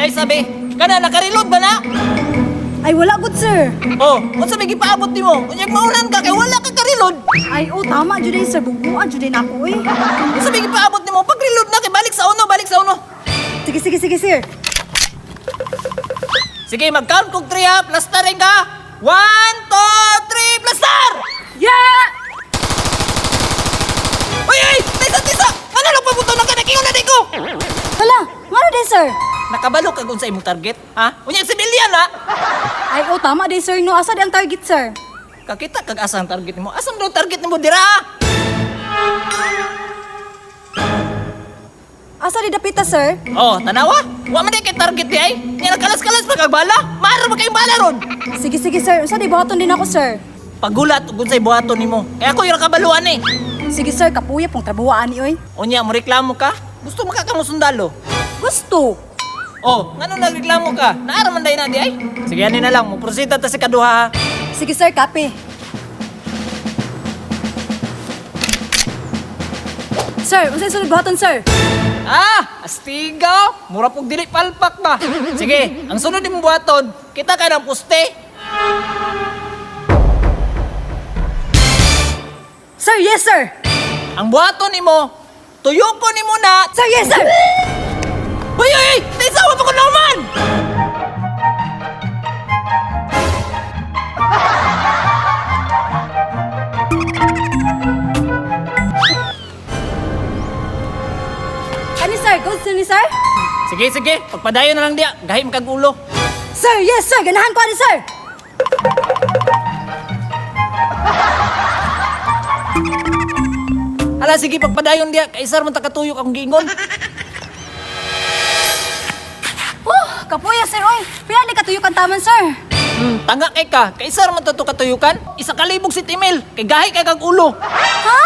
sabi. Kana naka-reload ba na? Ay, wala good, sir. Oh, unsa may gipaabot nimo? Unyag maunan ka kay wala ka ka-reload. Ay, tama, Juday, sir. Bubuan, Juday na ako, eh. Unsa may gipaabot nimo? Pag-reload na kay balik sa uno. Sige, sir. Sige, mag-count kog 3 ha. Plastarin ka. 1, 2, 3, plastar! Yeah! Uy! Tisa! Ano lang pabuto na ka? Nakingon na di ko! Hala, ano din, sir? Nakabalo ka kung sa imong target, ha? Unyag civilian, ha? Ay, tama din, sir. No, asa di ang target, sir? Kakita kag asa ang target nimo. Asam daw target nimo dira? Asa di dapita, sir? Oh, tanawa. Wa man di kay target di ay. Nya nakalas-kalas pa kag bala. Maaro ba kay bala ron? Sige, sir. Asa di buhaton din ako, sir? Pagulat ug unsay buhaton nimo. Kaya ako yung nakabaluan eh. Sige, sir. Kapuya pong trabuhaan ni, oy. Unya mo reklamo ka? Gusto makakamo sundalo. Gusto. Oh, ngano nagreklamo ka? Naara man day na di ay. Sige ani na lang, mo prosita ta si kaduha. Ha? Sige, sir. Kape. Sir, unsay sunod buhaton, sir? Astigaw! Mura pong dili palpak ba? Sige, ang sunod nimong buhaton, kita ka ng puste. Sir, yes, sir. Ang buhaton nimo, tuyoko nimo na. Sir, yes, sir. Uy! Taisawa pa ko naman! Ani, sir? Good, ni sir? Sige, pagpadayon na lang diya, gahim kag ulo. Sir, yes, sir. Ganahan ko, ani, sir. Hala, sige, pagpadayon diya, kaisar man takatuyok ang gingon. Kapuya, sir, oy. Pila di katuyukan taman, sir. Tanga kay ka, kaisar man to katuyukan, isa kalibog si Timil, kay gahi kay kag ulo. Ha?